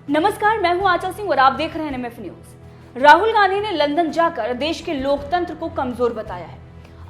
नमस्कार, मैं हूं आंचल सिंह और आप देख रहे हैं NMF न्यूज। राहुल गांधी ने लंदन जाकर देश के लोकतंत्र को कमजोर बताया है,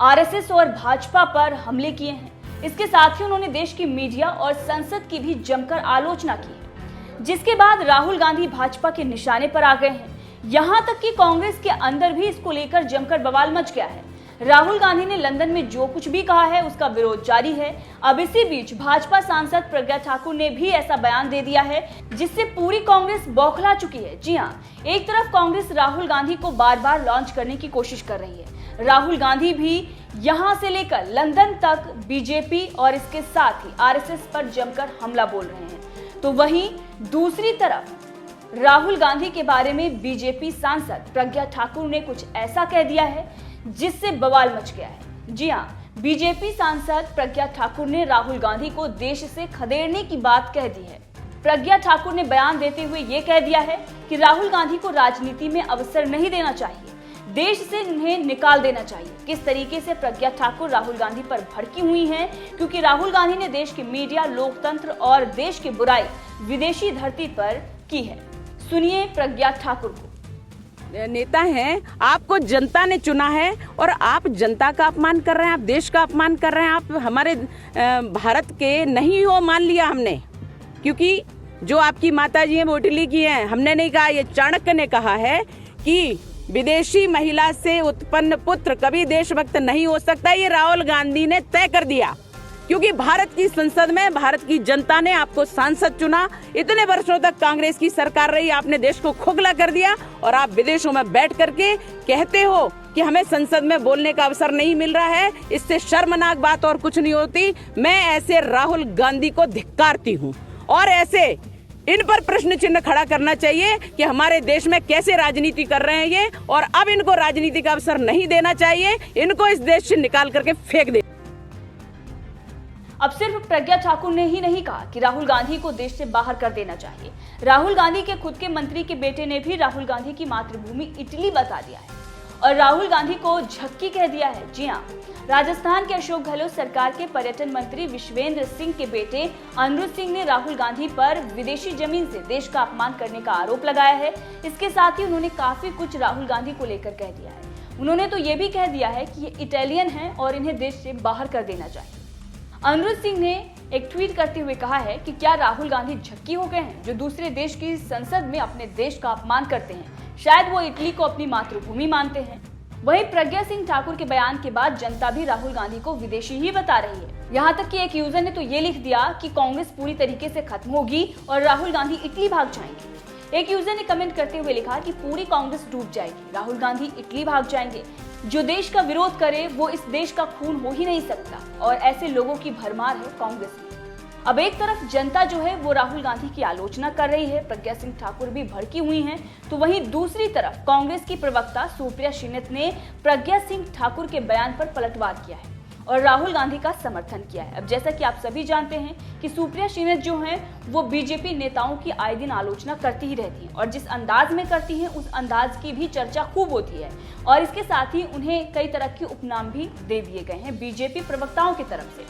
आरएसएस और भाजपा पर हमले किए हैं। इसके साथ ही उन्होंने देश की मीडिया और संसद की भी जमकर आलोचना की है, जिसके बाद राहुल गांधी भाजपा के निशाने पर आ गए हैं। यहां तक कि कांग्रेस के अंदर भी इसको लेकर जमकर बवाल मच गया है। राहुल गांधी ने लंदन में जो कुछ भी कहा है उसका विरोध जारी है। अब इसी बीच भाजपा सांसद प्रज्ञा ठाकुर ने भी ऐसा बयान दे दिया है जिससे पूरी कांग्रेस बौखला चुकी है। जी हां, एक तरफ कांग्रेस राहुल गांधी को बार बार लॉन्च करने की कोशिश कर रही है। राहुल गांधी भी यहां से लेकर लंदन तक बीजेपी और इसके साथ ही आरएसएस पर जमकर हमला बोल रहे हैं, तो वहीं दूसरी तरफ राहुल गांधी के बारे में बीजेपी सांसद प्रज्ञा ठाकुर ने कुछ ऐसा कह दिया है जिससे बवाल मच गया है। जी हां, बीजेपी सांसद प्रज्ञा ठाकुर ने राहुल गांधी को देश से खदेड़ने की बात कह दी है। प्रज्ञा ठाकुर ने बयान देते हुए ये कह दिया है कि राहुल गांधी को राजनीति में अवसर नहीं देना चाहिए, देश से उन्हें निकाल देना चाहिए। किस तरीके से प्रज्ञा ठाकुर राहुल गांधी पर भड़की हुई हैं, क्योंकि राहुल गांधी ने देश के मीडिया, लोकतंत्र और देश की बुराई विदेशी धरती पर की है। सुनिए प्रज्ञा ठाकुर को। नेता हैं, आपको जनता ने चुना है और आप जनता का अपमान कर रहे हैं, आप देश का अपमान कर रहे हैं, आप हमारे भारत के नहीं हो मान लिया हमने, क्योंकि जो आपकी माताजी हैं वो इटली की हैं। हमने नहीं कहा, ये चाणक्य ने कहा है कि विदेशी महिला से उत्पन्न पुत्र कभी देशभक्त नहीं हो सकता। ये राहुल गांधी ने तय कर दिया, क्योंकि भारत की संसद में भारत की जनता ने आपको सांसद चुना। इतने वर्षों तक कांग्रेस की सरकार रही, आपने देश को खोखला कर दिया और आप विदेशों में बैठ करके कहते हो कि हमें संसद में बोलने का अवसर नहीं मिल रहा है। इससे शर्मनाक बात और कुछ नहीं होती। मैं ऐसे राहुल गांधी को धिक्कारती हूँ और ऐसे इन पर प्रश्न चिन्ह खड़ा करना चाहिए कि हमारे देश में कैसे राजनीति कर रहे हैं ये, और अब इनको राजनीति का अवसर नहीं देना चाहिए। इनको इस देश से निकाल करके फेंक दे। अब सिर्फ प्रज्ञा ठाकुर ने ही नहीं कहा कि राहुल गांधी को देश से बाहर कर देना चाहिए। राहुल गांधी के खुद के मंत्री के बेटे ने भी राहुल गांधी की मातृभूमि इटली बता दिया है और राहुल गांधी को झक्की कह दिया है। जी हां, राजस्थान के अशोक गहलोत सरकार के पर्यटन मंत्री विश्वेंद्र सिंह के बेटे अनिरुद्ध सिंह ने राहुल गांधी पर विदेशी जमीन से देश का अपमान करने का आरोप लगाया है। इसके साथ ही उन्होंने काफी कुछ राहुल गांधी को लेकर कह दिया है। उन्होंने तो ये भी कह दिया है कि ये इटालियन है और इन्हें देश से बाहर कर देना चाहिए। अनिरुद्ध सिंह ने एक ट्वीट करते हुए कहा है कि क्या राहुल गांधी झक्की हो गए हैं जो दूसरे देश की संसद में अपने देश का अपमान करते हैं। शायद वो इटली को अपनी मातृभूमि मानते हैं। वहीं प्रज्ञा सिंह ठाकुर के बयान के बाद जनता भी राहुल गांधी को विदेशी ही बता रही है। यहाँ तक कि एक यूजर ने तो ये लिख दिया कि कांग्रेस पूरी तरीके से खत्म होगी और राहुल गांधी इटली भाग जाएंगे। एक यूजर ने कमेंट करते हुए लिखा कि पूरी कांग्रेस डूब जाएगी, राहुल गांधी इटली भाग जाएंगे। जो देश का विरोध करे वो इस देश का खून हो ही नहीं सकता, और ऐसे लोगों की भरमार है कांग्रेस में। अब एक तरफ जनता जो है वो राहुल गांधी की आलोचना कर रही है, प्रज्ञा सिंह ठाकुर भी भड़की हुई हैं, तो वहीं दूसरी तरफ कांग्रेस की प्रवक्ता सुप्रिया श्रीनेत ने प्रज्ञा सिंह ठाकुर के बयान पर पलटवार किया है और राहुल गांधी का समर्थन किया है। अब जैसा कि आप सभी जानते हैं कि सुप्रिया श्रीनेत जो हैं वो बीजेपी नेताओं की आए दिन आलोचना करती ही रहती हैं और जिस अंदाज में करती हैं उस अंदाज की भी चर्चा खूब होती है, और इसके साथ ही उन्हें कई तरह के उपनाम भी दे दिए गए हैं बीजेपी प्रवक्ताओं की तरफ से।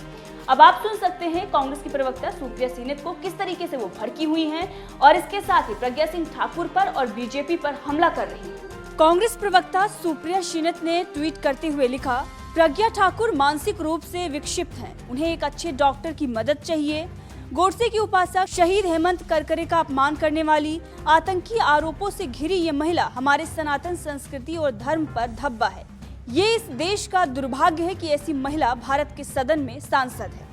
अब आप सुन सकते हैं कांग्रेस की प्रवक्ता सुप्रिया श्रीनेत को किस तरीके से वो भड़की हुई हैं और इसके साथ ही प्रज्ञा सिंह ठाकुर पर और बीजेपी पर हमला कर रही है। कांग्रेस प्रवक्ता सुप्रिया श्रीनेत ने ट्वीट करते हुए लिखा, प्रज्ञा ठाकुर मानसिक रूप से विक्षिप्त हैं। उन्हें एक अच्छे डॉक्टर की मदद चाहिए। गोडसे की उपासक, शहीद हेमंत करकरे का अपमान करने वाली, आतंकी आरोपों से घिरी ये महिला हमारे सनातन संस्कृति और धर्म पर धब्बा है। ये इस देश का दुर्भाग्य है कि ऐसी महिला भारत के सदन में सांसद है।